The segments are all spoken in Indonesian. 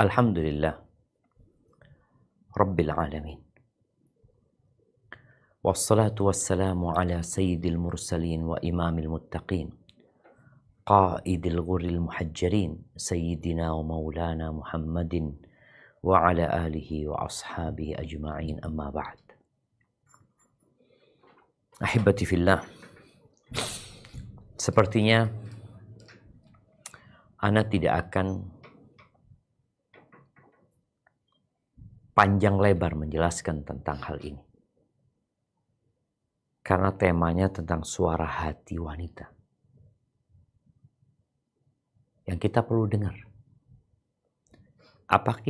Alhamdulillah Rabbil Alamin. Wassalatu wassalamu ala sayyidil mursalin wa imamil muttaqin. Qaidil ghurril muhajjalin. Sayyidina wa maulana Muhammadin wa ala alihi wa ashabihi ajma'in, amma ba'd. Ahibati fillah. Sepertinya ana tidak akan panjang lebar menjelaskan tentang hal ini. Karena temanya tentang suara hati wanita. Yang kita perlu dengar. Apa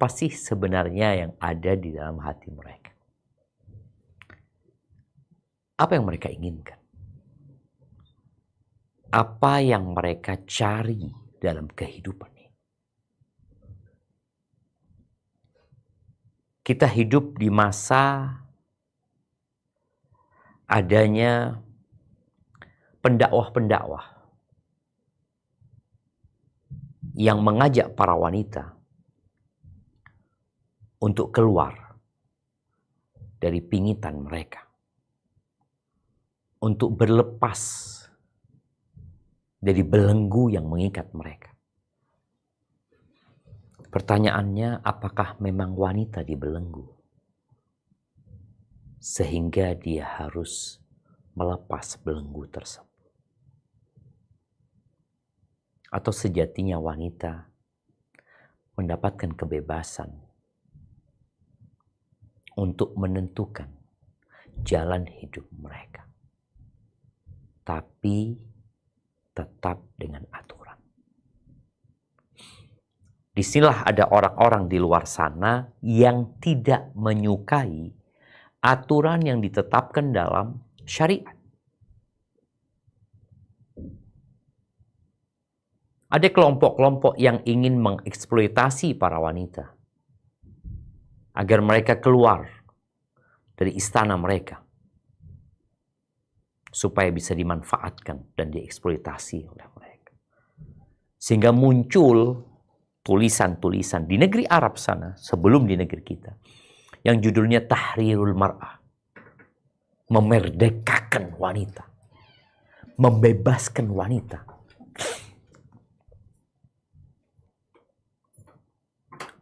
sih sebenarnya yang ada di dalam hati mereka? Apa yang mereka inginkan? Apa yang mereka cari dalam kehidupan ini? Kita hidup di masa adanya pendakwah-pendakwah yang mengajak para wanita untuk keluar dari pingitan mereka, untuk berlepas dari belenggu yang mengikat mereka. Pertanyaannya, apakah memang wanita dibelenggu sehingga dia harus melepas belenggu tersebut? Atau sejatinya wanita mendapatkan kebebasan untuk menentukan jalan hidup mereka, tapi tetap dengan aturan. Disinilah ada orang-orang di luar sana yang tidak menyukai aturan yang ditetapkan dalam syariat. Ada kelompok-kelompok yang ingin mengeksploitasi para wanita agar mereka keluar dari istana mereka supaya bisa dimanfaatkan dan dieksploitasi oleh mereka. Sehingga muncul tulisan-tulisan di negeri Arab sana sebelum di negeri kita yang judulnya Tahrirul Mar'ah, memerdekakan wanita, membebaskan wanita.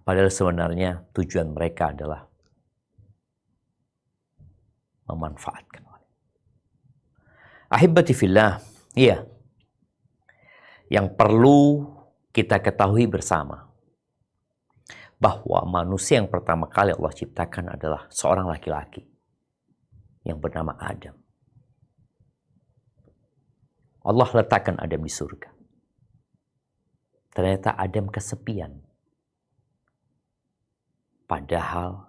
Padahal sebenarnya tujuan mereka adalah memanfaatkan wanita. Ahibati fillah, iya. Yang perlu kita ketahui bersama bahwa manusia yang pertama kali Allah ciptakan adalah seorang laki-laki yang bernama Adam. Allah letakkan Adam di surga. Ternyata Adam kesepian. Padahal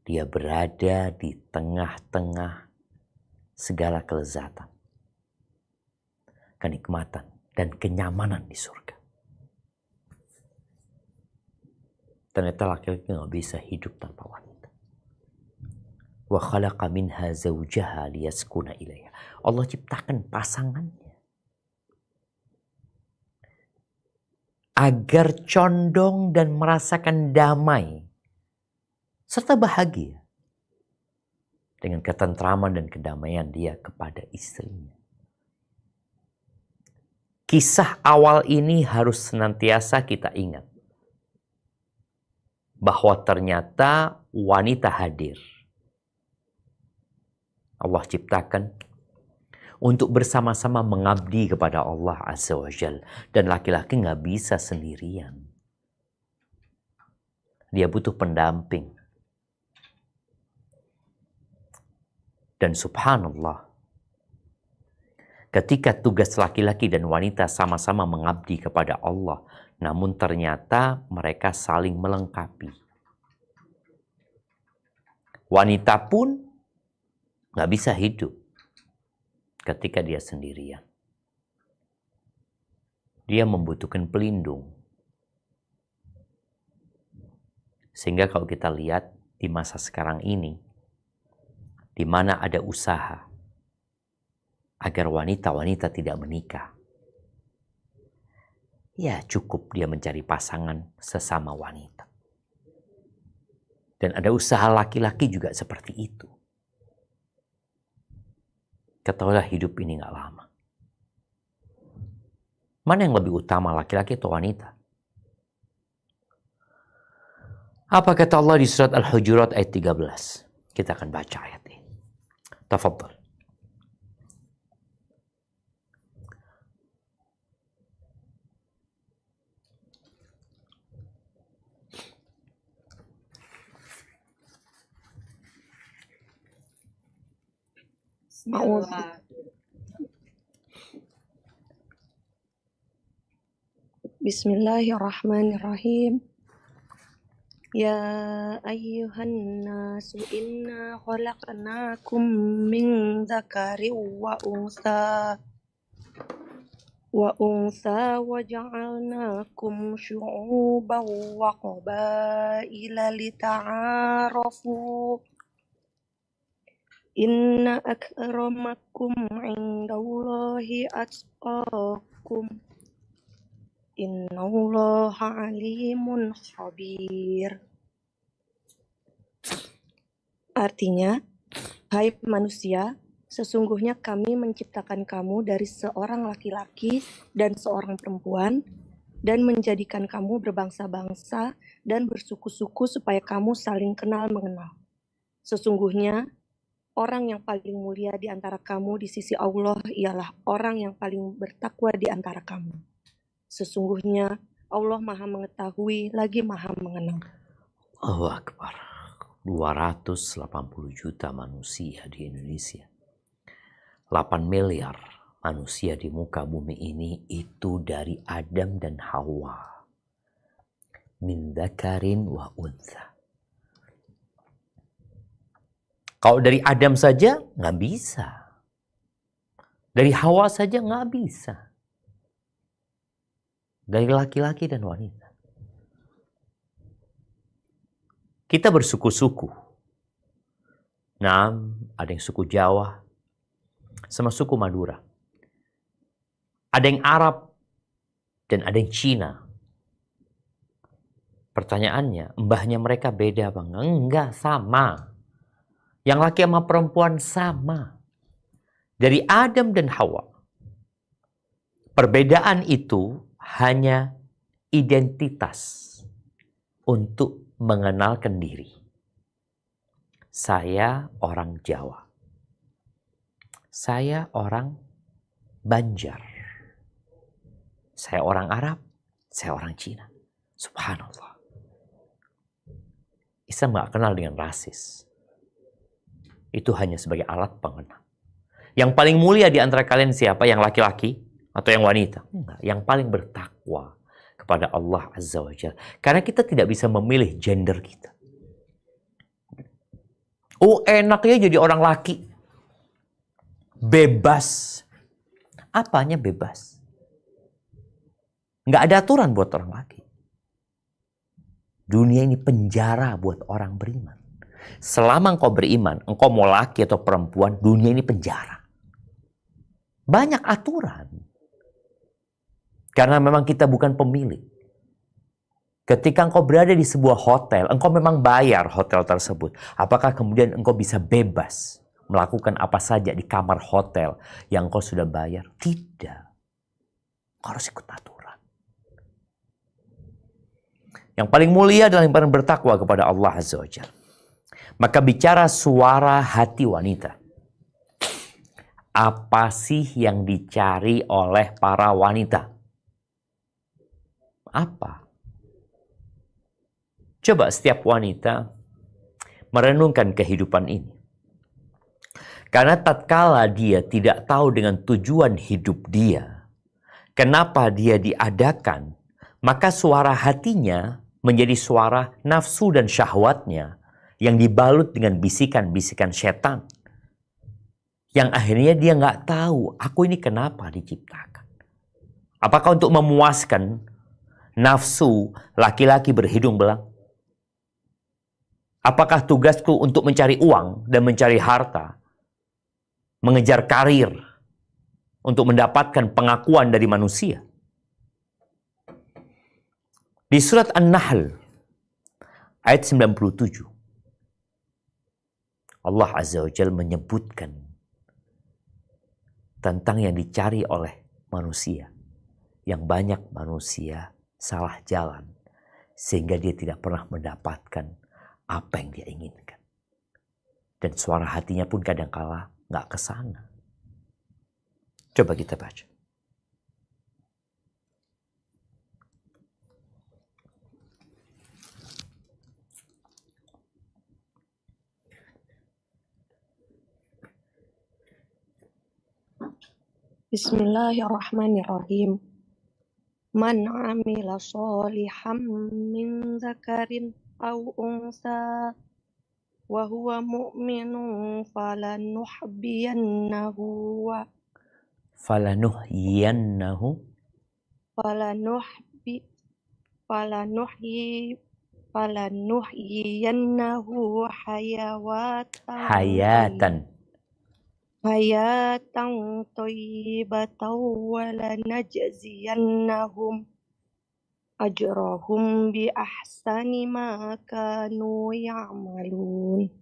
dia berada di tengah-tengah segala kelezatan, kenikmatan, dan kenyamanan di surga. Ternyata laki-laki nggak bisa hidup tanpa wanita. Wa khalaqa minha zawjaha liyaskuna ilaiha. Allah ciptakan pasangannya agar condong dan merasakan damai serta bahagia dengan ketentraman dan kedamaian dia kepada istrinya. Kisah awal ini harus senantiasa kita ingat bahwa ternyata wanita hadir. Allah ciptakan untuk bersama-sama mengabdi kepada Allah Azza wa Jalla. Dan laki-laki nggak bisa sendirian. Dia butuh pendamping. Dan subhanallah, ketika tugas laki-laki dan wanita sama-sama mengabdi kepada Allah, namun ternyata mereka saling melengkapi. Wanita pun nggak bisa hidup ketika dia sendirian. Dia membutuhkan pelindung. Sehingga kalau kita lihat di masa sekarang ini, di mana ada usaha agar wanita-wanita tidak menikah, ya cukup dia mencari pasangan sesama wanita. Dan ada usaha laki-laki juga seperti itu. Ketahuilah hidup ini gak lama. Mana yang lebih utama, laki-laki atau wanita? Apa kata Allah di surat Al-Hujurat ayat 13? Kita akan baca ayat ini. Tafadhal. Bismillahirrahmanirrahim. Ya ayyuhan nasu inna khalaqnakum min dzakarin wa untha wa ja'alnakum syu'uban wa qabaila lita'arafu. Inna akramakum indallahi atqakum. Innallaha alimun khabir. Artinya, hai manusia, sesungguhnya kami menciptakan kamu dari seorang laki-laki dan seorang perempuan, dan menjadikan kamu berbangsa-bangsa dan bersuku-suku supaya kamu saling kenal mengenal. Sesungguhnya, orang yang paling mulia di antara kamu di sisi Allah ialah orang yang paling bertakwa di antara kamu. Sesungguhnya Allah Maha Mengetahui lagi Maha Mengenal. Allahu Akbar. 280 juta manusia di Indonesia. 8 miliar manusia di muka bumi ini itu dari Adam dan Hawa. Min dzakarin wa untha. Kalau dari Adam saja nggak bisa. Dari Hawa saja nggak bisa. Dari laki-laki dan wanita. Kita bersuku-suku. Nah, ada yang suku Jawa sama suku Madura. Ada yang Arab dan ada yang Cina. Pertanyaannya, mbahnya mereka beda apa enggak? Enggak, sama. Yang laki sama perempuan sama. Dari Adam dan Hawa. Perbedaan itu hanya identitas untuk mengenalkan diri. Saya orang Jawa. Saya orang Banjar. Saya orang Arab. Saya orang Cina. Subhanallah. Islam gak kenal dengan rasis. Itu hanya sebagai alat pengenal. Yang paling mulia di antara kalian siapa? Yang laki-laki atau yang wanita? Enggak, yang paling bertakwa kepada Allah Azza wa Jalla. Karena kita tidak bisa memilih gender kita. Oh, enaknya jadi orang laki. Bebas. Apanya bebas? Nggak ada aturan buat orang laki. Dunia ini penjara buat orang beriman. Selama engkau beriman, engkau mau laki atau perempuan, dunia ini penjara. Banyak aturan. Karena memang kita bukan pemilik. Ketika engkau berada di sebuah hotel, engkau memang bayar hotel tersebut. Apakah kemudian engkau bisa bebas melakukan apa saja di kamar hotel yang engkau sudah bayar? Tidak. Engkau harus ikut aturan. Yang paling mulia adalah yang paling bertakwa kepada Allah Azza wa Jalla. Maka bicara suara hati wanita. Apa sih yang dicari oleh para wanita? Apa? Coba setiap wanita merenungkan kehidupan ini. Karena tatkala dia tidak tahu dengan tujuan hidup dia, kenapa dia diadakan, maka suara hatinya menjadi suara nafsu dan syahwatnya yang dibalut dengan bisikan-bisikan setan. Yang akhirnya dia nggak tahu, aku ini kenapa diciptakan. Apakah untuk memuaskan nafsu laki-laki berhidung belang? Apakah tugasku untuk mencari uang dan mencari harta? Mengejar karir untuk mendapatkan pengakuan dari manusia? Di surat An-Nahl ayat 97, Allah Azza wa Jalla menyebutkan tentang yang dicari oleh manusia. Yang banyak manusia salah jalan sehingga dia tidak pernah mendapatkan apa yang dia inginkan. Dan suara hatinya pun kadangkala nggak ke sana. Coba kita baca. Bismillahirrahmanirrahim. Man amila sholihan min zakarin aw unsa wa huwa mu'minun falanuhyiyannahu Falanuhyiyannahu falanuhyi falanuhyi falanuhyiyannahu hayatan thayyibatan wa lanajziyannahum ajrahum bi ahsani ma kanu ya'malun.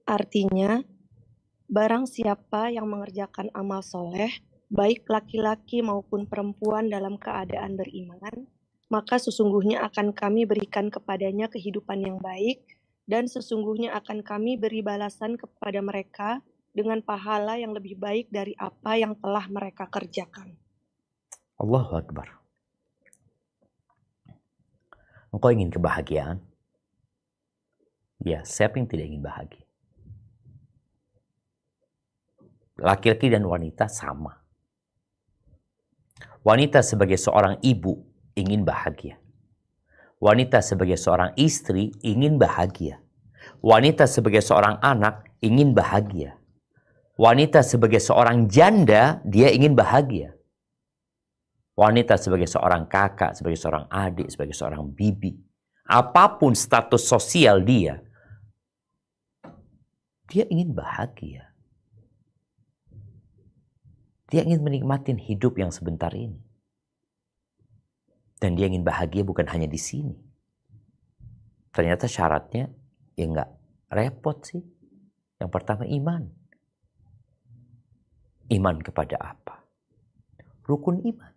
Artinya, barang siapa yang mengerjakan amal soleh, baik laki-laki maupun perempuan dalam keadaan beriman, maka sesungguhnya akan kami berikan kepadanya kehidupan yang baik, dan sesungguhnya akan kami beri balasan kepada mereka dengan pahala yang lebih baik dari apa yang telah mereka kerjakan. Allahu Akbar. Engkau ingin kebahagiaan? Ya, siapa yang tidak ingin bahagia? Laki-laki dan wanita sama. Wanita sebagai seorang ibu ingin bahagia. Wanita sebagai seorang istri ingin bahagia. Wanita sebagai seorang anak ingin bahagia. Wanita sebagai seorang janda, dia ingin bahagia. Wanita sebagai seorang kakak, sebagai seorang adik, sebagai seorang bibi. Apapun status sosial dia ingin bahagia. Dia ingin menikmati hidup yang sebentar ini. Dan dia ingin bahagia bukan hanya di sini. Ternyata syaratnya ya nggak repot sih. Yang pertama iman. Iman kepada apa? Rukun iman.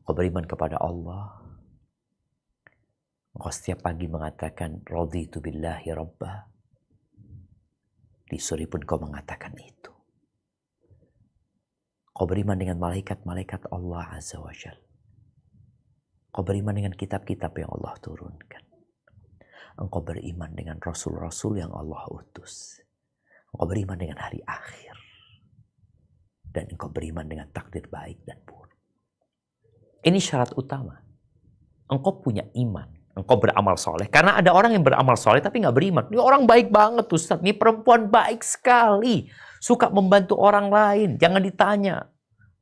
Kau beriman kepada Allah. Kau setiap pagi mengatakan raditu billahi rabbah. Di sore pun kau mengatakan itu. Kau beriman dengan malaikat-malaikat Allah Azza wa Jalla. Engkau beriman dengan kitab-kitab yang Allah turunkan. Engkau beriman dengan rasul-rasul yang Allah utus. Engkau beriman dengan hari akhir. Dan engkau beriman dengan takdir baik dan buruk. Ini syarat utama. Engkau punya iman. Engkau beramal soleh. Karena ada orang yang beramal soleh tapi nggak beriman. Ini orang baik banget Ustaz. Ini perempuan baik sekali. Suka membantu orang lain. Jangan ditanya.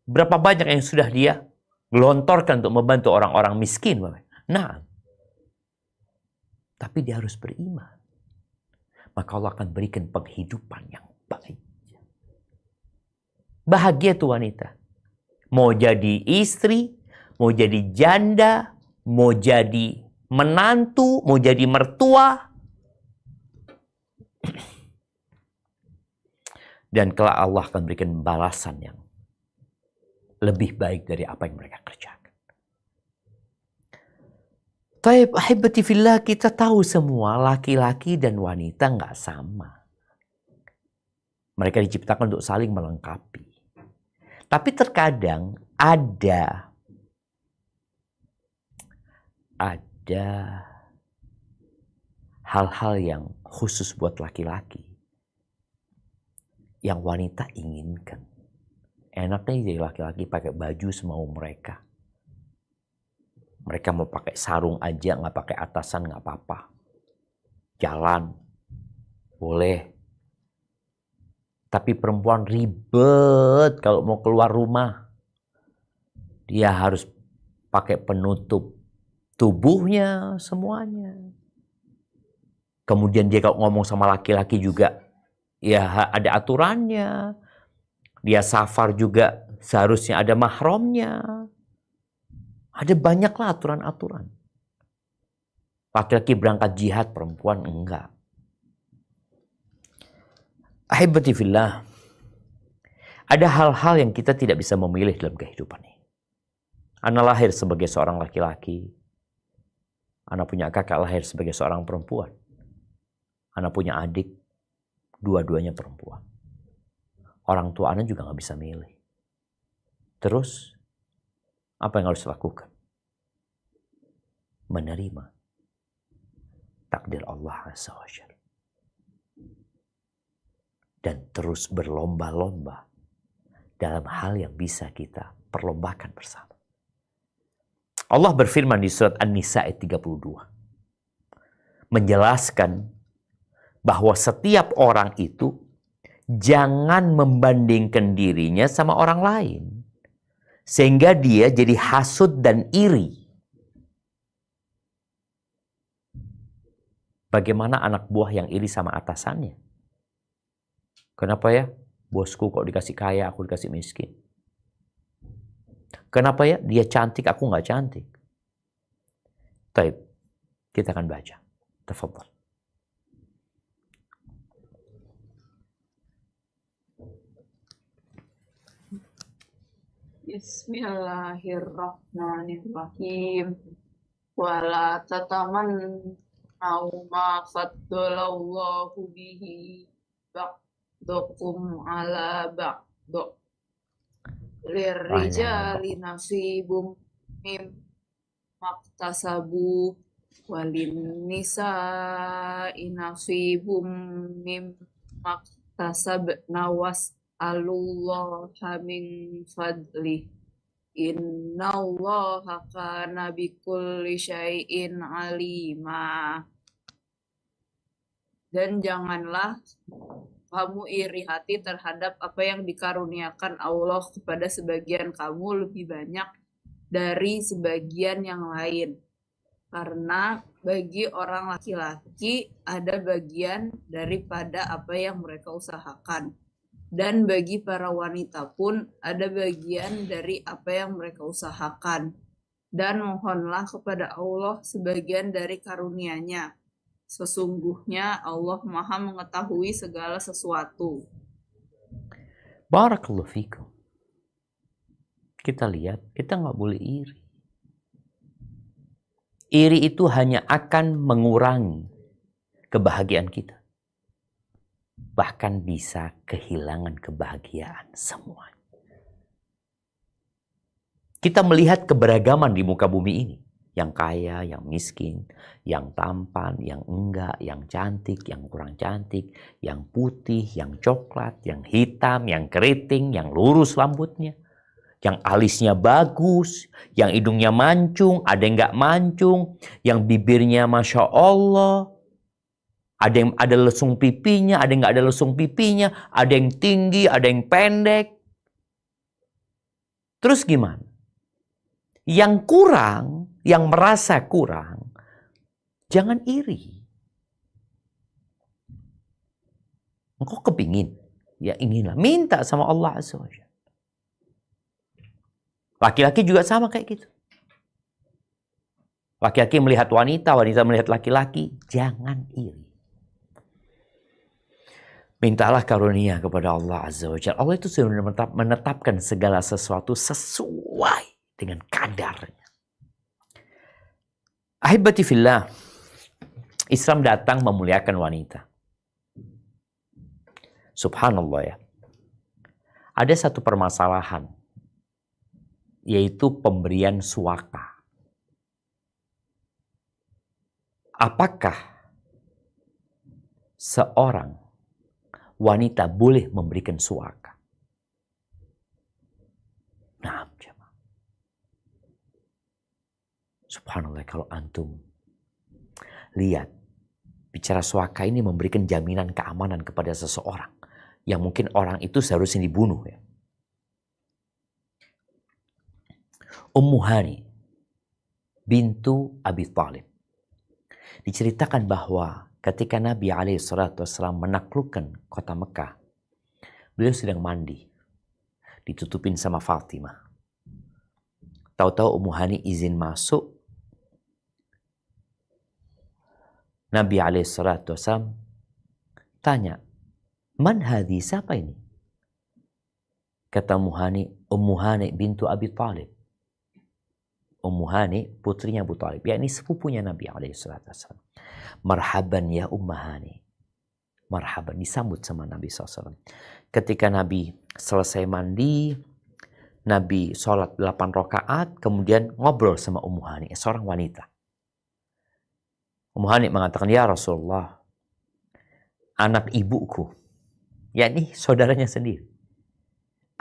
Berapa banyak yang sudah dia gelontorkan untuk membantu orang-orang miskin. Nah, tapi dia harus beriman. Maka Allah akan berikan penghidupan yang baik. Bahagia tuh wanita. Mau jadi istri, mau jadi janda, mau jadi menantu, mau jadi mertua. Dan kelak Allah akan berikan balasan yang lebih baik dari apa yang mereka kerjakan. Taib ahibati fillah, kita tahu semua laki-laki dan wanita nggak sama. Mereka diciptakan untuk saling melengkapi. Tapi terkadang ada hal-hal yang khusus buat laki-laki yang wanita inginkan. Enaknya jadi laki-laki pakai baju semau mereka. Mereka mau pakai sarung aja, nggak pakai atasan nggak apa-apa. Jalan, boleh. Tapi perempuan ribet kalau mau keluar rumah. Dia harus pakai penutup tubuhnya semuanya. Kemudian dia kalau ngomong sama laki-laki juga, ya ada aturannya. Dia safar juga seharusnya ada mahramnya. Ada banyaklah aturan-aturan. Laki-laki berangkat jihad, perempuan enggak. Ahibati fillah, ada hal-hal yang kita tidak bisa memilih dalam kehidupan ini. Ana lahir sebagai seorang laki-laki. Ana punya kakak lahir sebagai seorang perempuan. Ana punya adik, dua-duanya perempuan. Orang tua Ana juga gak bisa milih. Terus, apa yang harus dilakukan? Menerima takdir Allah Azza wa Jalla. Dan terus berlomba-lomba dalam hal yang bisa kita perlombakan bersama. Allah berfirman di surat An-Nisa ayat 32. Menjelaskan bahwa setiap orang itu jangan membandingkan dirinya sama orang lain. Sehingga dia jadi hasud dan iri. Bagaimana anak buah yang iri sama atasannya? Kenapa ya? Bosku kok dikasih kaya, aku dikasih miskin. Kenapa ya? Dia cantik, aku nggak cantik. Taib, kita akan baca. Tafadhal. Bismillahirrahmanirrahim. Wala tatamannaw ma faddalallahu bihi ba'dukum ala ba'du. Lirrijali nasibum mimma iktasabu walin nisa'i nasibum mimma iktasabna was'alullaha min fadlih. Innallaha kana bikulli syai'in alima. Dan janganlah kamu iri hati terhadap apa yang dikaruniakan Allah kepada sebagian kamu lebih banyak dari sebagian yang lain. Karena bagi orang laki-laki ada bagian daripada apa yang mereka usahakan. Dan bagi para wanita pun ada bagian dari apa yang mereka usahakan. Dan mohonlah kepada Allah sebagian dari karunia-Nya. Sesungguhnya Allah Maha mengetahui segala sesuatu. Barakallahu fikum. Kita lihat, kita nggak boleh iri. Iri itu hanya akan mengurangi kebahagiaan kita. Bahkan bisa kehilangan kebahagiaan semua. Kita melihat keberagaman di muka bumi ini. Yang kaya, yang miskin, yang tampan, yang enggak, yang cantik, yang kurang cantik, yang putih, yang coklat, yang hitam, yang keriting, yang lurus rambutnya, yang alisnya bagus, yang hidungnya mancung, ada yang enggak mancung, yang bibirnya Masya Allah, ada yang ada lesung pipinya, ada yang enggak ada lesung pipinya, ada yang tinggi, ada yang pendek. Terus gimana? Yang kurang, yang merasa kurang, jangan iri. Engkau kepingin, ya inginlah. Minta sama Allah Azza wa Jalla. Laki-laki juga sama kayak gitu. Laki-laki melihat wanita, wanita melihat laki-laki, jangan iri. Mintalah karunia kepada Allah Azza wa Jalla. Allah itu sudah menetapkan segala sesuatu sesuai dengan kadarnya. Ahibati fillah, Islam datang memuliakan wanita. Subhanallah ya. Ada satu permasalahan, yaitu pemberian suaka. Apakah seorang wanita boleh memberikan suaka? Nah, subhanallah, kalau antum lihat, bicara suaka ini memberikan jaminan keamanan kepada seseorang yang mungkin orang itu seharusnya dibunuh ya. Ummu Hani bintu Abi Thalib diceritakan bahwa ketika Nabi SAW menaklukkan kota Mekah, beliau sedang mandi, ditutupin sama Fatimah. Tahu-tahu Ummu Hani izin masuk. Nabi SAW tanya, "Man hadhi, siapa ini?" Kata Ummu Hani bintu Abi Talib. Ummu Hani putrinya Abu Talib, yakni sepupunya Nabi SAW. "Marhaban ya Ummu Hani." Marhaban, disambut sama Nabi SAW. Ketika Nabi selesai mandi, Nabi sholat 8 rakaat, kemudian ngobrol sama Ummu Hani, seorang wanita. Ummu Hani mengatakan, "Ya Rasulullah, anak ibuku," yakni saudaranya sendiri,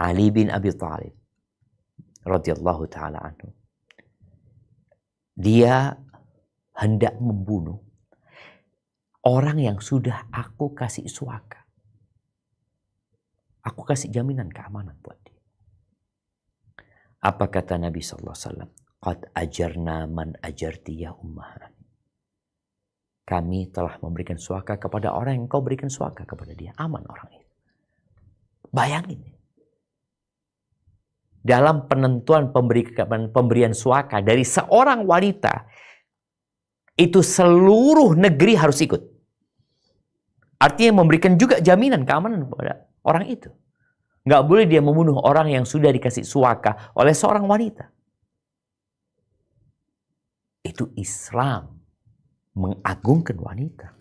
Ali bin Abi Thalib radhiyallahu taala anhu, dia hendak membunuh orang yang sudah aku kasih suaka. Aku kasih jaminan keamanan buat dia. Apa kata Nabi SAW? "Qad ajarna man ajarti ya Ummu Hani." Kami telah memberikan suaka kepada orang yang kau berikan suaka kepada dia. Aman orang itu. Bayangin. Dalam penentuan pemberian suaka dari seorang wanita, itu seluruh negeri harus ikut. Artinya memberikan juga jaminan keamanan kepada orang itu. Nggak boleh dia membunuh orang yang sudah dikasih suaka oleh seorang wanita. Itu Islam mengagungkan wanita.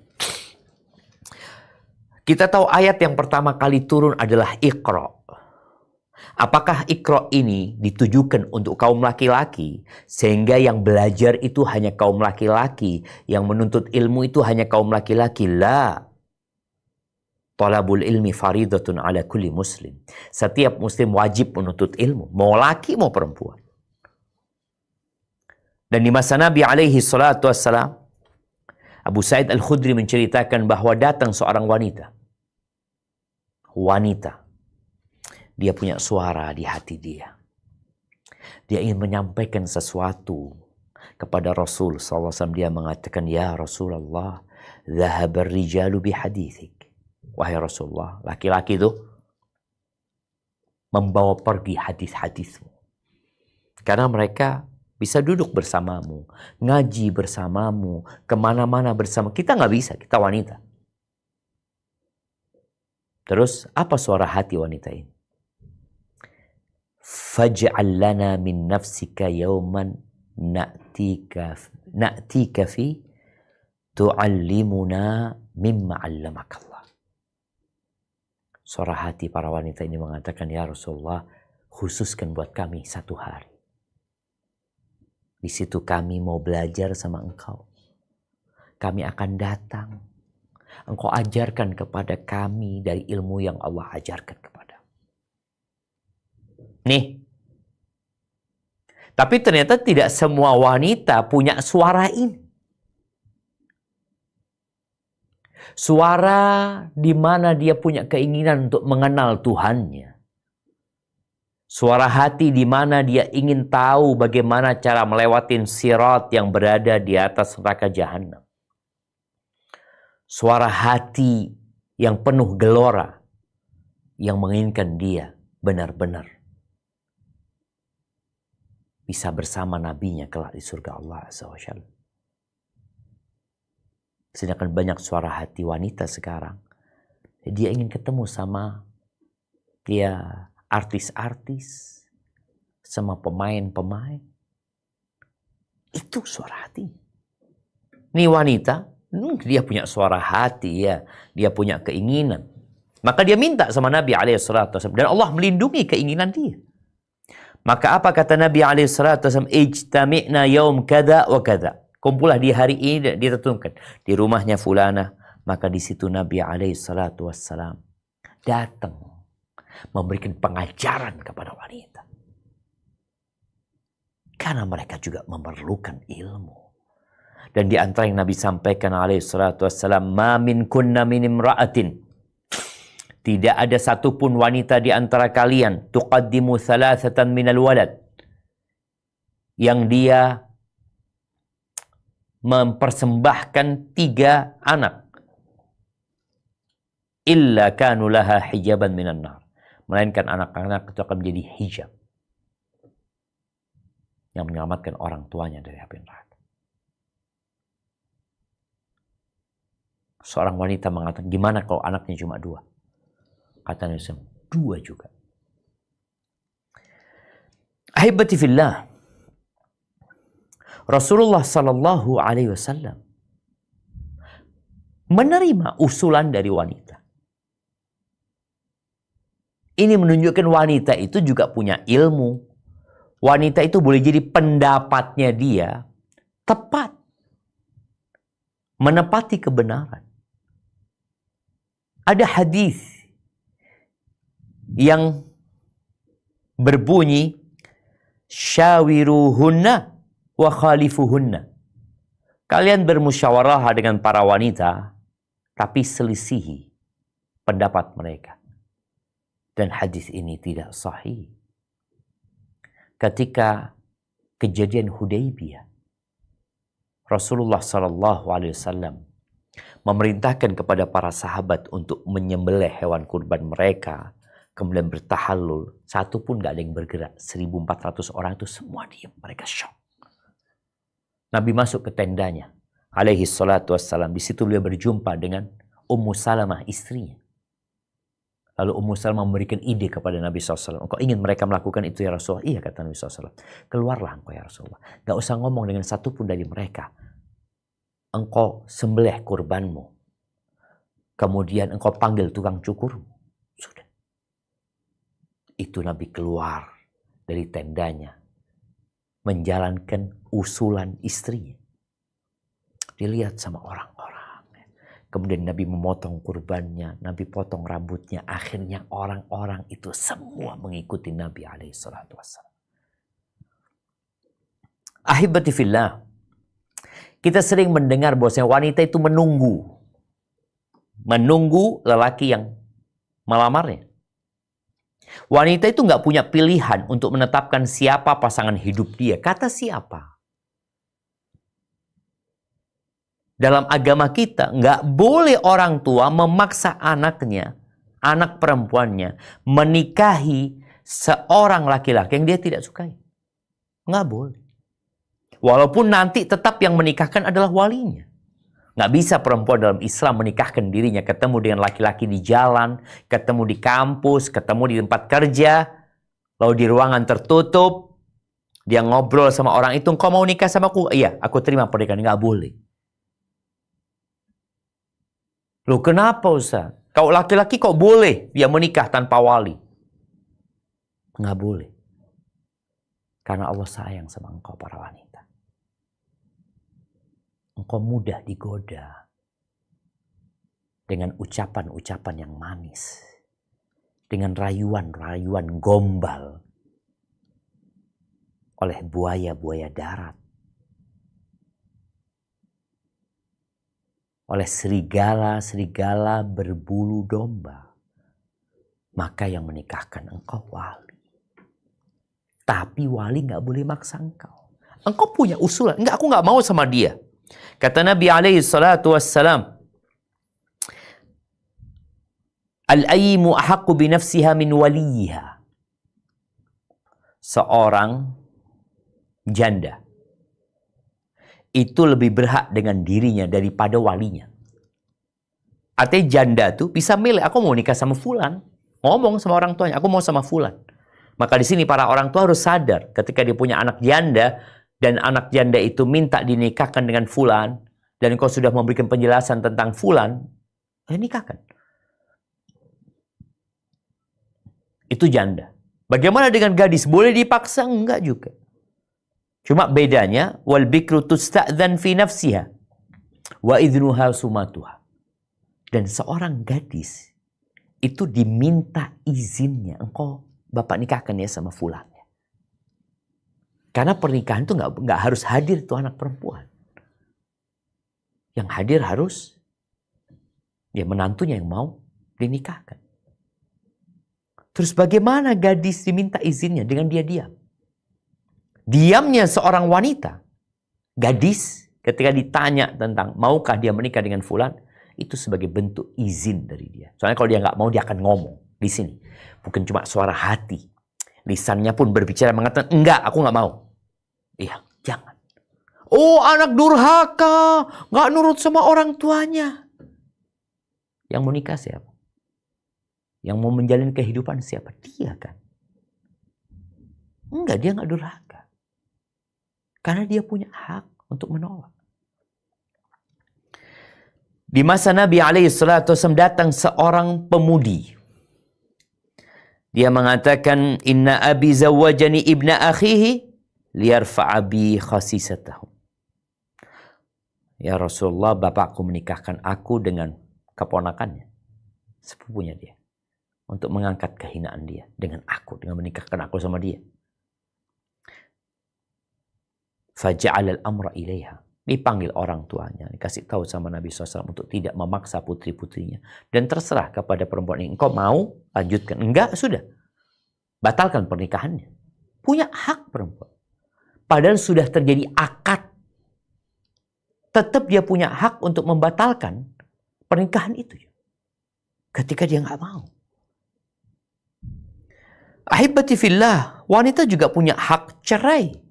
Kita tahu ayat yang pertama kali turun adalah Iqra. Apakah Iqra ini ditujukan untuk kaum laki-laki, sehingga yang belajar itu hanya kaum laki-laki, yang menuntut ilmu itu hanya kaum laki-laki? La. Talabul ilmi faridatun ala kulli muslim. Setiap muslim wajib menuntut ilmu, mau laki mau perempuan. Dan di masa Nabi alaihi salatu wassalam, Abu Sa'id Al-Khudri menceritakan bahwa datang seorang wanita. Dia punya suara di hati dia. Dia ingin menyampaikan sesuatu kepada Rasul SAW. Dia mengatakan, "Ya Rasulullah, dhahabar rijalu bihadithik." Wahai Rasulullah, laki-laki itu membawa pergi hadis-hadismu. Karena mereka bisa duduk bersamamu, ngaji bersamamu, kemana-mana bersama. Kita nggak bisa, kita wanita. Terus apa suara hati wanita ini? "Faj'al lana min nafsika yawman na'tika fi tu'allimuna mimma 'allamakallah." Suara hati para wanita ini mengatakan, "Ya Rasulullah, khususkan buat kami satu hari. Di situ kami mau belajar sama engkau. Kami akan datang. Engkau ajarkan kepada kami dari ilmu yang Allah ajarkan kepada." Nih. Tapi ternyata tidak semua wanita punya suara ini. Suara di mana dia punya keinginan untuk mengenal Tuhannya. Suara hati di mana dia ingin tahu bagaimana cara melewati sirat yang berada di atas neraka jahanam. Suara hati yang penuh gelora, yang menginginkan dia benar-benar bisa bersama nabinya kelak di surga Allah Azza wa Jalla. Sedangkan banyak suara hati wanita sekarang, dia ingin ketemu sama dia artis-artis, sama pemain-pemain. Itu suara hati. Ini wanita, dia punya suara hati ya, dia punya keinginan. Maka dia minta sama Nabi SAW, dan Allah melindungi keinginan dia. Maka apa kata Nabi SAW? "Ijtami'na yaum kada wa kada." Kumpullah di hari ini, ditentukan di rumahnya fulana. Maka di situ Nabi SAW datang memberikan pengajaran kepada wanita. Karena mereka juga memerlukan ilmu. Dan di antara yang Nabi sampaikan SAW, "Ma min kunna min imra'atin." Tidak ada satupun wanita di antara kalian tuqaddimu thalathatan minal walad, yang dia mempersembahkan 3 anak, illa kanu laha hijaban minan nar, melainkan anak-anak itu akan menjadi hijab. yang menyelamatkan orang tuanya dari api neraka. Seorang wanita mengatakan, gimana kalau anaknya cuma 2? Kata Nabi SAW, 2 juga. Ahibati fillah, Rasulullah Sallallahu Alaihi Wasallam menerima usulan dari wanita. Ini menunjukkan wanita itu juga punya ilmu. Wanita itu boleh jadi pendapatnya dia tepat, menepati kebenaran. Ada hadis yang berbunyi, syawiruhunna wa khalifuhunna. Kalian bermusyawarah dengan para wanita, tapi selisihi pendapat mereka. Dan hadis ini tidak sahih. Ketika kejadian Hudaybiyah, Rasulullah SAW memerintahkan kepada para sahabat untuk menyembelih hewan kurban mereka, kemudian bertahallul. Satu pun gak ada yang bergerak. 1.400 orang itu semua diam, mereka syok. Nabi masuk ke tendanya, alaihi salatu wassalam. Di situ beliau berjumpa dengan Ummu Salamah, istrinya. Lalu Ummu Salamah memberikan ide kepada Nabi SAW. Engkau ingin mereka melakukan itu ya Rasulullah? Iya, kata Nabi SAW. Keluarlah engkau ya Rasulullah. Gak usah ngomong dengan satu pun dari mereka. Engkau sembelih kurbanmu. Kemudian engkau panggil tukang cukurmu. Sudah. Itu Nabi keluar dari tendanya, menjalankan usulan istrinya. Dilihat sama orang-orang. Kemudian Nabi memotong kurbannya, Nabi potong rambutnya. Akhirnya orang-orang itu semua mengikuti Nabi alaihissalatu wassalam. Ahibati fillah, kita sering mendengar bahwasanya wanita itu menunggu lelaki yang melamarnya. Wanita itu nggak punya pilihan untuk menetapkan siapa pasangan hidup dia. Kata siapa? Dalam agama kita, nggak boleh orang tua memaksa anaknya, anak perempuannya, menikahi seorang laki-laki yang dia tidak sukai. Nggak boleh. Walaupun nanti tetap yang menikahkan adalah walinya. Nggak bisa perempuan dalam Islam menikahkan dirinya, ketemu dengan laki-laki di jalan, ketemu di kampus, ketemu di tempat kerja, lalu di ruangan tertutup, dia ngobrol sama orang itu, engkau mau nikah sama aku? Iya, aku terima pernikahan. Nggak boleh. Loh kenapa Ustaz? Kalau laki-laki kok boleh dia menikah tanpa wali? Nggak boleh. Karena Allah sayang sama engkau para wanita. Engkau mudah digoda dengan ucapan-ucapan yang manis. Dengan rayuan-rayuan gombal oleh buaya-buaya darat. Oleh serigala-serigala berbulu domba. Maka yang menikahkan engkau wali. Tapi wali gak boleh maksa engkau. Engkau punya usulan. Enggak, aku gak mau sama dia. Kata Nabi alaihi salatu wassalam, Al-ayyimu ahaqqu binafsiha min waliyiha. Seorang janda itu lebih berhak dengan dirinya daripada walinya. Artinya janda tuh bisa milih, aku mau nikah sama fulan. Ngomong sama orang tuanya, aku mau sama fulan. Maka di sini para orang tua harus sadar ketika dia punya anak janda dan anak janda itu minta dinikahkan dengan fulan dan kau sudah memberikan penjelasan tentang fulan, nikahkan. Itu janda. Bagaimana dengan gadis? Boleh dipaksa? Enggak juga. Cuma bedanya, wal bikru tusta'dzan fi nafsiha wa idnuha sumatuha. Dan seorang gadis itu diminta izinnya. Engkau bapak nikahkan ya sama fulan. Karena pernikahan itu nggak harus hadir tuh anak perempuan. Yang hadir harus ya menantunya yang mau dinikahkan. Terus bagaimana gadis diminta izinnya dengan dia diam? Diamnya seorang wanita, gadis, ketika ditanya tentang maukah dia menikah dengan fulan, itu sebagai bentuk izin dari dia. Soalnya kalau dia nggak mau, dia akan ngomong di sini. Bukan cuma suara hati. Lisannya pun berbicara mengatakan, enggak, aku nggak mau. Iya, jangan. Oh, anak durhaka, nggak nurut sama orang tuanya. Yang mau nikah siapa? Yang mau menjalin kehidupan siapa? Dia kan. Enggak, dia nggak durhaka. Karena dia punya hak untuk menolak. Di masa Nabi SAW datang seorang pemudi. Dia mengatakan, Inna abi zawajani ibna akhihi liyarfa'a bi khasisatahu. Ya Rasulullah, bapakku menikahkan aku dengan keponakannya, sepupunya dia, untuk mengangkat kehinaan dia dengan aku, dengan menikahkan aku sama dia. Faja'al al-amra ilaiha. Dipanggil orang tuanya, dikasih tahu sama Nabi SAW untuk tidak memaksa putri-putrinya. Dan terserah kepada perempuan ini, engkau mau lanjutkan, enggak, sudah. Batalkan pernikahannya. Punya hak perempuan. Padahal sudah terjadi akad. Tetap dia punya hak untuk membatalkan pernikahan itu. Ketika dia nggak mau. Ahibati fillah, wanita juga punya hak cerai.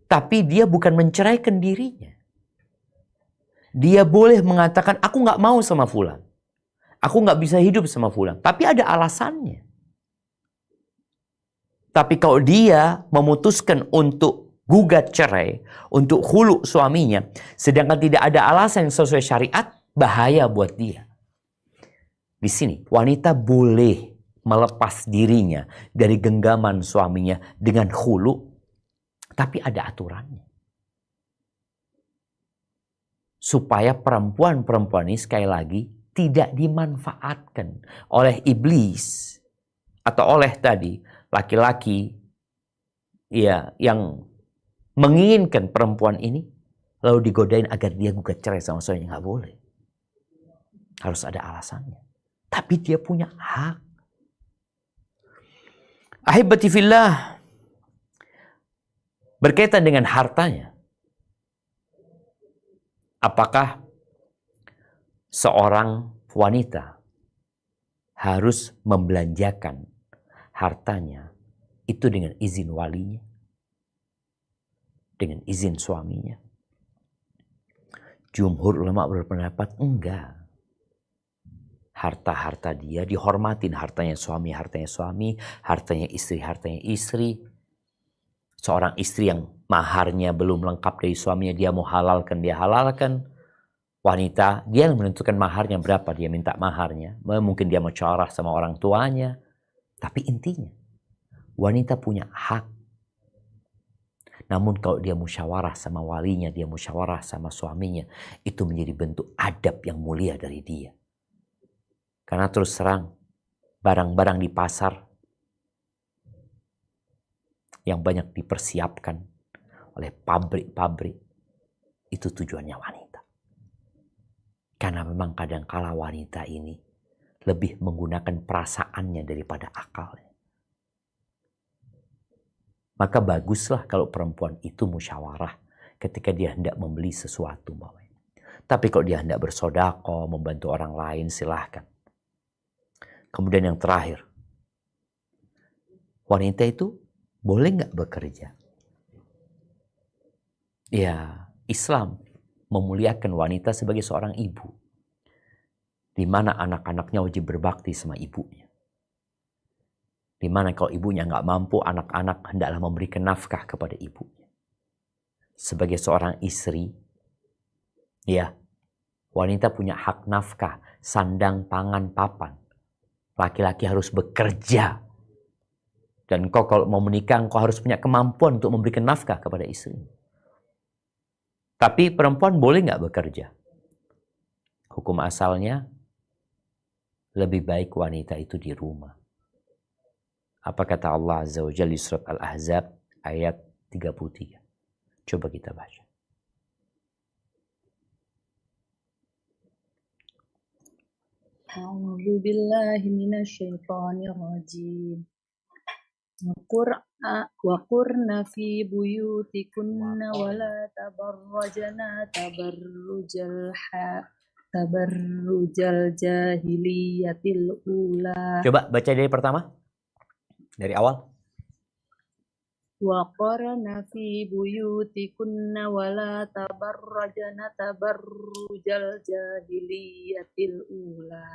Tapi dia bukan menceraikan dirinya. Dia boleh mengatakan, aku nggak mau sama fulan. Aku nggak bisa hidup sama fulan. Tapi ada alasannya. Tapi kalau dia memutuskan untuk gugat cerai, untuk khulu suaminya, sedangkan tidak ada alasan yang sesuai syariat, bahaya buat dia. Di sini, wanita boleh melepas dirinya dari genggaman suaminya dengan khulu, tapi ada aturannya. Supaya perempuan-perempuan ini sekali lagi tidak dimanfaatkan oleh iblis atau oleh tadi laki-laki ya yang menginginkan perempuan ini lalu digodain agar dia gugat cerai sama suaminya. Nggak boleh. Harus ada alasannya. Tapi dia punya hak. Ahibati fillah, berkaitan dengan hartanya. Apakah seorang wanita harus membelanjakan hartanya itu dengan izin walinya? Dengan izin suaminya? Jumhur ulama berpendapat enggak. Harta-harta dia dihormatin. Hartanya suami, hartanya istri. Seorang istri yang maharnya belum lengkap dari suaminya, dia mau halalkan, dia halalkan. Wanita, dia yang menentukan maharnya berapa, dia minta maharnya. Mungkin dia mau musyawarah sama orang tuanya. Tapi intinya, wanita punya hak. Namun kalau dia musyawarah sama walinya, dia musyawarah sama suaminya, itu menjadi bentuk adab yang mulia dari dia. Karena terus terang, barang-barang di pasar yang banyak dipersiapkan oleh pabrik-pabrik, itu tujuannya wanita. Karena memang kadang-kala wanita ini lebih menggunakan perasaannya daripada akalnya. Maka baguslah kalau perempuan itu musyawarah ketika dia hendak membeli sesuatu. Tapi kalau dia hendak bersedekah, membantu orang lain, silahkan. Kemudian yang terakhir, wanita itu boleh nggak bekerja? Ya, Islam memuliakan wanita sebagai seorang ibu. Di mana anak-anaknya wajib berbakti sama ibunya. Di mana kalau ibunya nggak mampu, anak-anak hendaklah memberikan nafkah kepada ibunya. Sebagai seorang istri, ya, wanita punya hak nafkah, sandang, pangan, papan. Laki-laki harus bekerja. Dan kau kalau mau menikah, kau harus punya kemampuan untuk memberikan nafkah kepada istri. Tapi perempuan boleh nggak bekerja? Hukum asalnya, lebih baik wanita itu di rumah. Apa kata Allah Azza wa Jalla di surat Al-Ahzab ayat 33. Coba kita baca. A'udzu billahi minasyaitonir rajim. Wa qurna fi buyutikunna wa la tabarrajna tabarrujal jahiliyatil ula. Coba baca dari pertama. Dari awal. وقرن في بيوتكن ولا تبرجن تبرج الجاهلية الأولى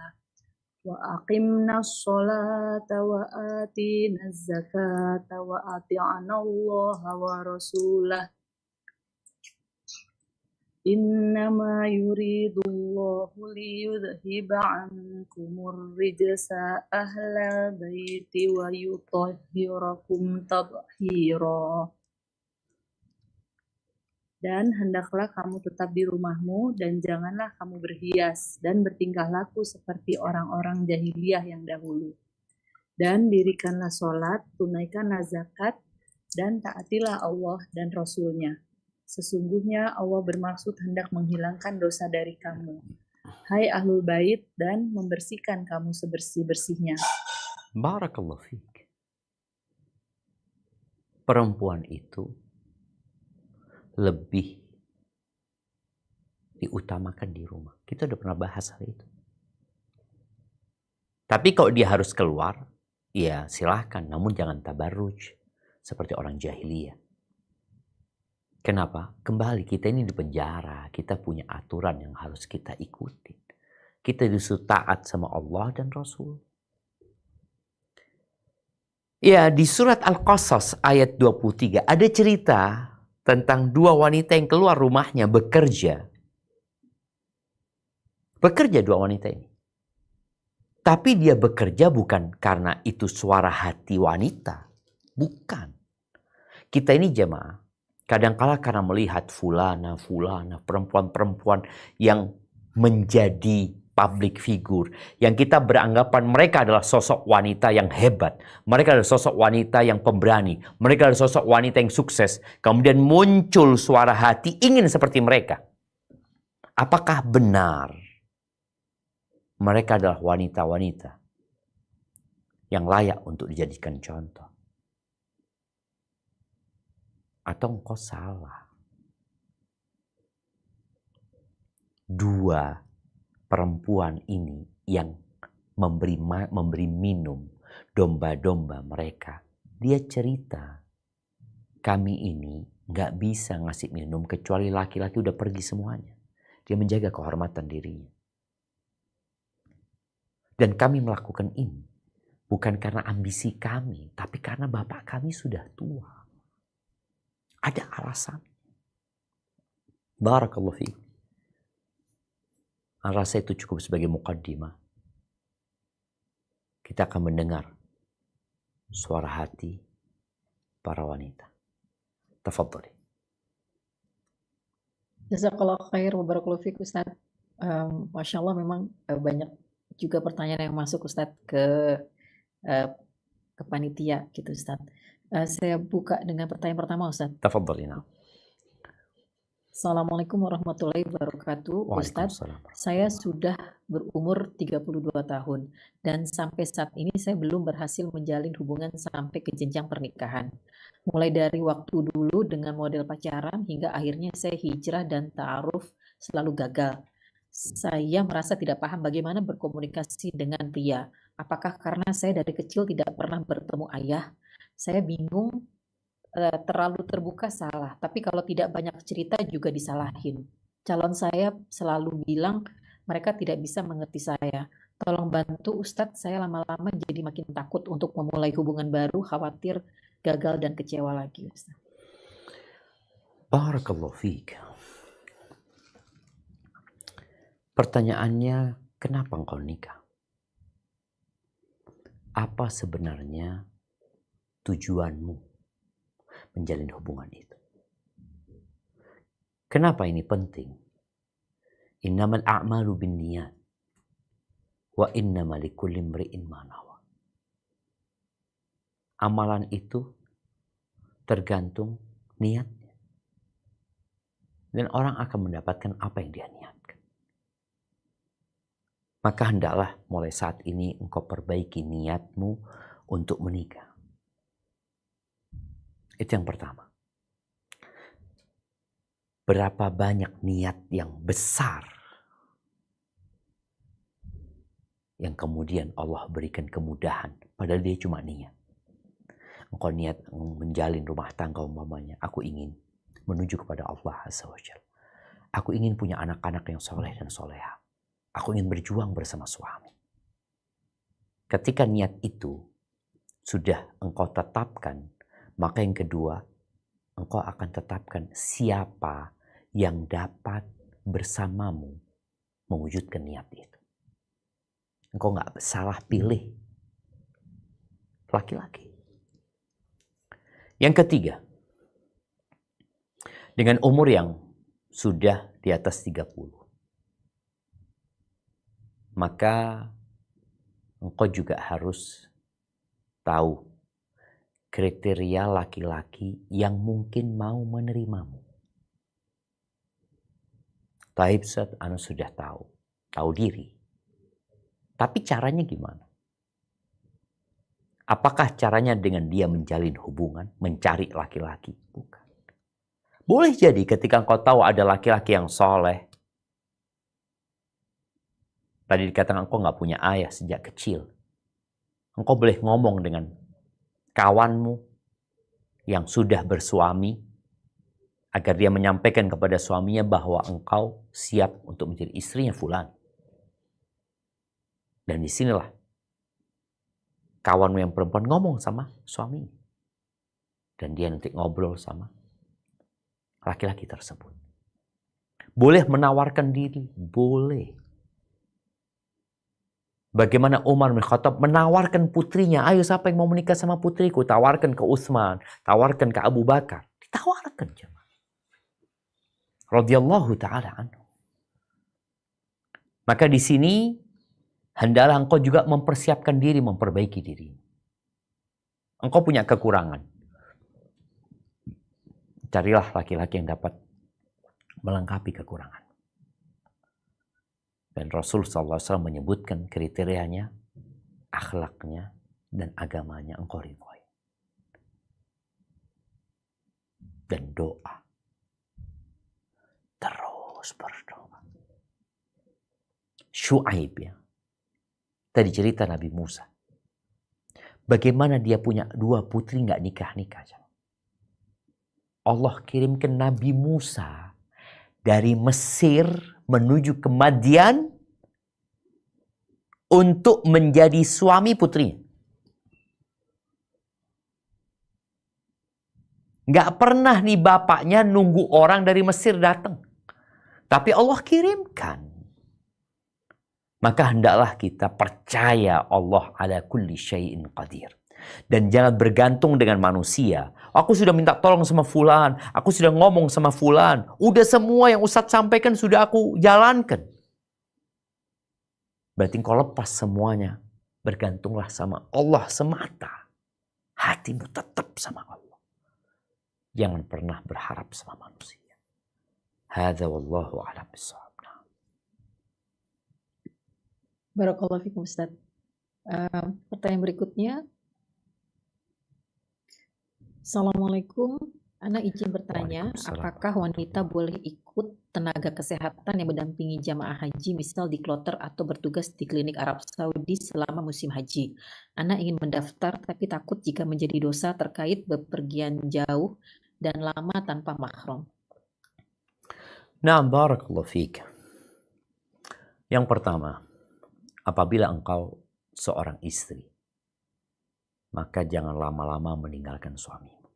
وأقمنا الصلاة وآتينا الزكاة وأطعنا الله ورسوله إنما يريد الله ليذهب عنكم الرجس أهل البيت ويطهركم تطهيرا. Dan hendaklah kamu tetap di rumahmu dan janganlah kamu berhias dan bertingkah laku seperti orang-orang jahiliyah yang dahulu. Dan dirikanlah sholat, tunaikanlah zakat, dan taatilah Allah dan Rasul-Nya. Sesungguhnya Allah bermaksud hendak menghilangkan dosa dari kamu. Hai Ahlul Bait, dan membersihkan kamu sebersih-bersihnya. Barakallahu fiik. Perempuan itu lebih diutamakan di rumah. Kita udah pernah bahas hal itu. Tapi kalau dia harus keluar, ya silahkan. Namun jangan tabarruj seperti orang jahiliyah. Kenapa? Kembali kita ini di penjara. Kita punya aturan yang harus kita ikuti. Kita disuruh taat sama Allah dan Rasul. Ya, di surat Al-Qasas ayat 23 ada cerita tentang dua wanita yang keluar rumahnya bekerja. Bekerja dua wanita ini. Tapi dia bekerja bukan karena itu suara hati wanita. Bukan. Kita ini jemaah, kadangkala karena melihat fulana, perempuan-perempuan yang menjadi public figure, yang kita beranggapan mereka adalah sosok wanita yang hebat, mereka adalah sosok wanita yang pemberani, mereka adalah sosok wanita yang sukses, kemudian muncul suara hati ingin seperti mereka. Apakah benar mereka adalah wanita-wanita yang layak untuk dijadikan contoh? Atau engkau salah? Dua perempuan ini yang memberi minum domba-domba mereka. Dia cerita, kami ini gak bisa ngasih minum kecuali laki-laki udah pergi semuanya. Dia menjaga kehormatan dirinya. Dan kami melakukan ini bukan karena ambisi kami, tapi karena bapak kami sudah tua. Ada alasan. Barakallahu fiik. Rasa itu cukup sebagai muqaddimah. Kita akan mendengar suara hati para wanita. Tafadhali. Jazakallah khair wa barakallahu fiik Ustaz. Masya Allah memang banyak juga pertanyaan yang masuk Ustaz ke panitia gitu Ustaz. Saya buka dengan pertanyaan pertama Ustaz. Tafadhali. Assalamualaikum warahmatullahi wabarakatuh. Ustaz, saya sudah berumur 32 tahun dan sampai saat ini saya belum berhasil menjalin hubungan sampai ke jenjang pernikahan. Mulai dari waktu dulu dengan model pacaran hingga akhirnya saya hijrah dan ta'aruf selalu gagal. Saya merasa tidak paham bagaimana berkomunikasi dengan pria. Apakah karena saya dari kecil tidak pernah bertemu ayah? Saya bingung. Terlalu terbuka salah, tapi kalau tidak banyak cerita juga disalahin. Calon saya selalu bilang mereka tidak bisa mengerti saya. Tolong bantu Ustadz, saya lama-lama jadi makin takut untuk memulai hubungan baru, khawatir gagal dan kecewa lagi Ustadz. Barakallahu fiik. Pertanyaannya, kenapa engkau nikah? Apa sebenarnya tujuanmu menjalin hubungan itu? Kenapa ini penting? Innamal a'malu binniyat wa innamal likulli imri'in ma nawa. Amalan itu tergantung niatnya. Dan orang akan mendapatkan apa yang dia niatkan. Maka hendaklah mulai saat ini engkau perbaiki niatmu untuk menikah. Itu yang pertama. Berapa banyak niat yang besar yang kemudian Allah berikan kemudahan, padahal dia cuma niat. engkau niat menjalin rumah tangga umpamanya, aku ingin menuju kepada Allah Azza wa Jalla. Aku ingin punya anak-anak yang soleh dan soleha. Aku ingin berjuang bersama suami. Ketika niat itu sudah engkau tetapkan, maka yang kedua, engkau akan tetapkan siapa yang dapat bersamamu mewujudkan niat itu. Engkau nggak salah pilih laki-laki. Yang ketiga, dengan umur yang sudah di atas 30, maka engkau juga harus tahu kriteria laki-laki yang mungkin mau menerimamu. Taib Ustaz, Anda sudah tahu diri. Tapi caranya gimana? Apakah caranya dengan dia menjalin hubungan, mencari laki-laki? Bukan. Boleh jadi ketika engkau tahu ada laki-laki yang soleh. Tadi dikatakan engkau nggak punya ayah sejak kecil. Engkau boleh ngomong dengan kawanmu yang sudah bersuami agar dia menyampaikan kepada suaminya bahwa engkau siap untuk menjadi istrinya fulan. Dan disinilah kawanmu yang perempuan ngomong sama suaminya. Dan dia nanti ngobrol sama laki-laki tersebut. Boleh menawarkan diri? Boleh. Bagaimana Umar bin Khattab menawarkan putrinya, ayo siapa yang mau menikah sama putriku? Tawarkan ke Utsman, tawarkan ke Abu Bakar. Ditawarkan jemaah. Radhiyallahu ta'ala anhu. Maka di sini hendaklah engkau juga mempersiapkan diri, memperbaiki diri. Engkau punya kekurangan. Carilah laki-laki yang dapat melengkapi kekurangan. Dan Rasul SAW menyebutkan kriterianya, akhlaknya, dan agamanya engkau ridhoi. Dan doa. Terus berdoa. Syuaib ya. Tadi cerita Nabi Musa. Bagaimana dia punya 2 putri gak nikah-nikah. Allah kirimkan Nabi Musa dari Mesir menuju ke Madian untuk menjadi suami putrinya. Gak pernah nih bapaknya nunggu orang dari Mesir datang. Tapi Allah kirimkan. Maka hendaklah kita percaya Allah ala kulli syai'in qadir. Dan jangan bergantung dengan manusia. Aku sudah minta tolong sama fulan. Aku sudah ngomong sama fulan. Udah semua yang Ustadz sampaikan sudah aku jalankan. Berarti kau lepas semuanya. Bergantunglah sama Allah semata. Hatimu tetap sama Allah. Jangan pernah berharap sama manusia. Hadza wallahu a'lam bishawab. Barakallahu fikum Ustaz. Pertanyaan berikutnya. Assalamualaikum. Ana izin bertanya, apakah wanita boleh ikut tenaga kesehatan yang mendampingi jamaah haji, misal di kloter atau bertugas di klinik Arab Saudi selama musim haji? Ana ingin mendaftar tapi takut jika menjadi dosa terkait bepergian jauh dan lama tanpa mahram. Nah, barakallahu fiik. Yang pertama, apabila engkau seorang istri, maka jangan lama-lama meninggalkan suamimu.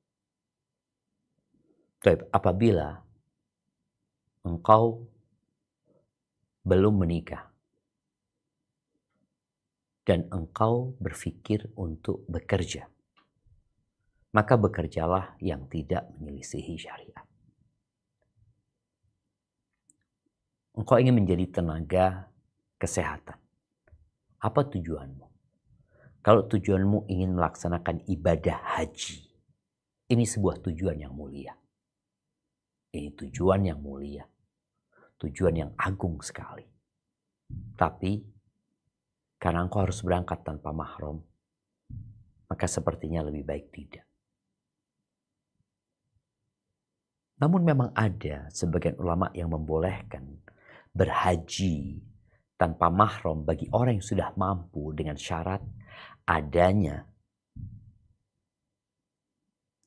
Tapi apabila engkau belum menikah dan engkau berpikir untuk bekerja, maka bekerjalah yang tidak menyelisihi syariat. Engkau ingin menjadi tenaga kesehatan. Apa tujuanmu? Kalau tujuanmu ingin melaksanakan ibadah haji, ini sebuah tujuan yang mulia. Ini tujuan yang mulia. Tujuan yang agung sekali. Tapi, karena engkau harus berangkat tanpa mahram, maka sepertinya lebih baik tidak. Namun memang ada sebagian ulama yang membolehkan berhaji tanpa mahram bagi orang yang sudah mampu dengan syarat adanya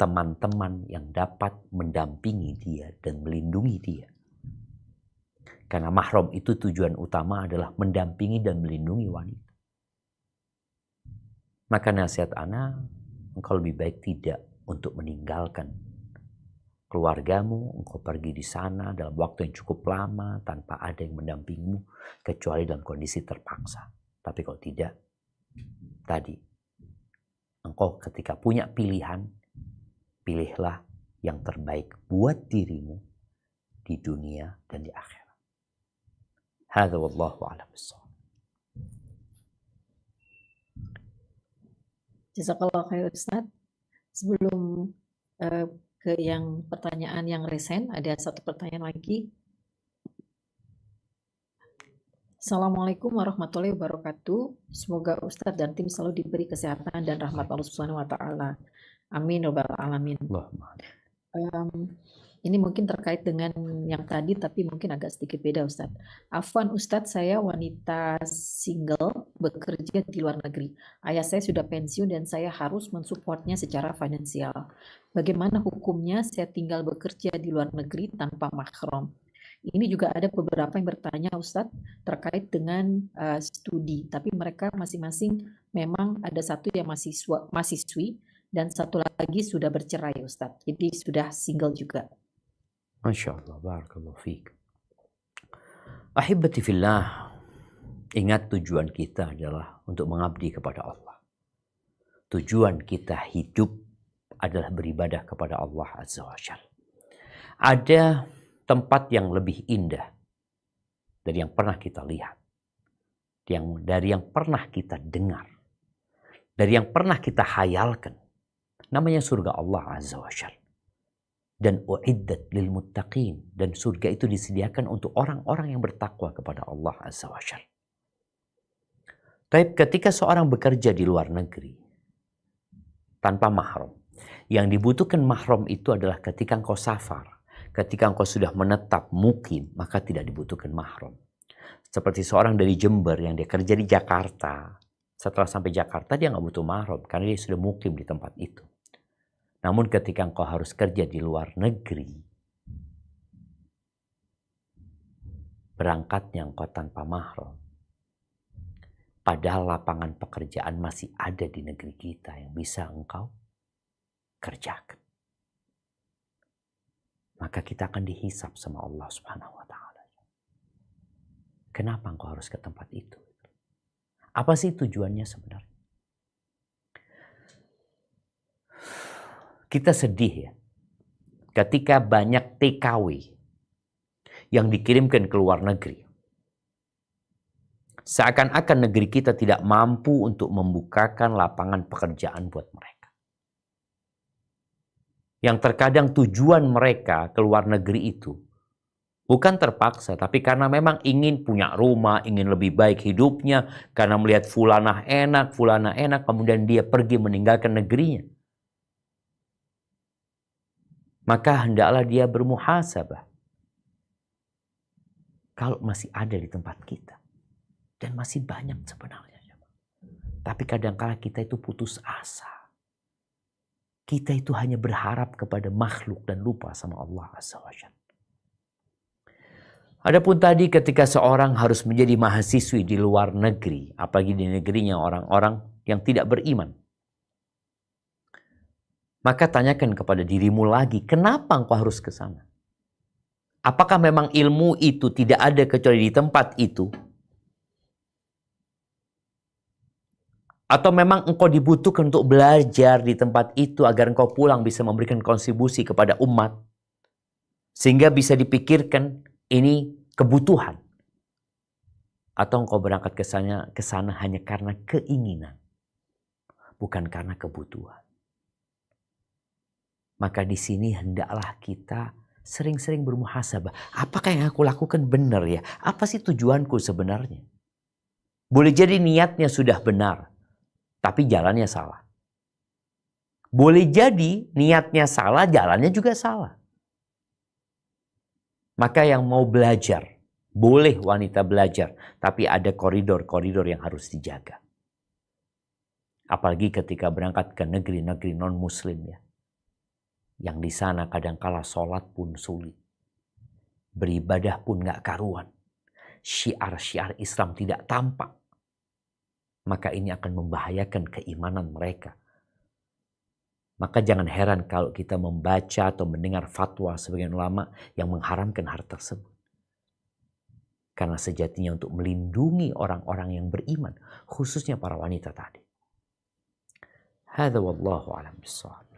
teman-teman yang dapat mendampingi dia dan melindungi dia. Karena mahram itu tujuan utama adalah mendampingi dan melindungi wanita. Maka nasihat ana, engkau lebih baik tidak untuk meninggalkan keluargamu, engkau pergi di sana dalam waktu yang cukup lama tanpa ada yang mendampingimu kecuali dalam kondisi terpaksa. Tapi kalau tidak, tadi engkau ketika punya pilihan, pilihlah yang terbaik buat dirimu di dunia dan di akhirat. Hadza wallahu a'lam bissawab. Jazakallah khair Ustaz. Sebelum ke yang pertanyaan yang resen, ada satu pertanyaan lagi. Assalamualaikum warahmatullahi wabarakatuh. Semoga Ustadz dan tim selalu diberi kesehatan dan rahmat Allah Subhanahu wa taala. Amin ya rabbal alamin. Ini mungkin terkait dengan yang tadi tapi mungkin agak sedikit beda Ustadz. Afwan Ustadz, saya wanita single bekerja di luar negeri. Ayah saya sudah pensiun dan saya harus mensupportnya secara finansial. Bagaimana hukumnya saya tinggal bekerja di luar negeri tanpa mahram? Ini juga ada beberapa yang bertanya Ustadz terkait dengan studi, tapi mereka masing-masing memang ada satu yang mahasiswi dan satu lagi sudah bercerai Ustadz, jadi sudah single juga. Masya Allah, barakallahu fiik. Ahibati fillah, ingat tujuan kita adalah untuk mengabdi kepada Allah. Tujuan kita hidup adalah beribadah kepada Allah Azza wa Jalla. Ada tempat yang lebih indah dari yang pernah kita lihat, dari yang pernah kita dengar, dari yang pernah kita hayalkan. Namanya surga Allah Azza wa Jalla. Dan uiddat lil muttaqin, dan surga itu disediakan untuk orang-orang yang bertakwa kepada Allah Azza wa Jalla. Tapi ketika seorang bekerja di luar negeri tanpa mahram, yang dibutuhkan mahram itu adalah ketika engkau safar, ketika engkau sudah menetap mukim, maka tidak dibutuhkan mahram. Seperti seorang dari Jember yang dia kerja di Jakarta, setelah sampai Jakarta dia nggak butuh mahram karena dia sudah mukim di tempat itu. Namun ketika engkau harus kerja di luar negeri, berangkatnya engkau tanpa mahram, padahal lapangan pekerjaan masih ada di negeri kita yang bisa engkau kerjakan. Maka kita akan dihisap sama Allah Subhanahu wa taala. Kenapa engkau harus ke tempat itu? Apa sih tujuannya sebenarnya? Kita sedih ya, ketika banyak TKW yang dikirimkan ke luar negeri. Seakan-akan negeri kita tidak mampu untuk membukakan lapangan pekerjaan buat mereka. Yang terkadang tujuan mereka ke luar negeri itu bukan terpaksa, tapi karena memang ingin punya rumah, ingin lebih baik hidupnya, karena melihat fulanah enak, kemudian dia pergi meninggalkan negerinya. Maka hendaklah dia bermuhasabah. Kalau masih ada di tempat kita. Dan masih banyak sebenarnya. Tapi kadang-kala kita itu putus asa. Kita itu hanya berharap kepada makhluk dan lupa sama Allah Azza wa Jalla. Adapun tadi ketika seorang harus menjadi mahasiswi di luar negeri, apalagi di negerinya orang-orang yang tidak beriman, maka tanyakan kepada dirimu lagi, kenapa engkau harus ke sana? Apakah memang ilmu itu tidak ada kecuali di tempat itu? Atau memang engkau dibutuhkan untuk belajar di tempat itu agar engkau pulang bisa memberikan kontribusi kepada umat? Sehingga bisa dipikirkan ini kebutuhan. Atau engkau berangkat ke sana hanya karena keinginan, bukan karena kebutuhan. Maka di sini hendaklah kita sering-sering bermuhasabah. Apakah yang aku lakukan benar ya? Apa sih tujuanku sebenarnya? Boleh jadi niatnya sudah benar, tapi jalannya salah. Boleh jadi niatnya salah, jalannya juga salah. Maka yang mau belajar, boleh wanita belajar, tapi ada koridor-koridor yang harus dijaga. Apalagi ketika berangkat ke negeri-negeri non-muslim ya. Yang di sana kadangkala sholat pun sulit. Beribadah pun gak karuan. Syiar-syiar Islam tidak tampak. Maka ini akan membahayakan keimanan mereka. Maka jangan heran kalau kita membaca atau mendengar fatwa sebagian ulama yang mengharamkan hal tersebut. Karena sejatinya untuk melindungi orang-orang yang beriman, khususnya para wanita tadi. Hadza wallahu a'lam bissawab.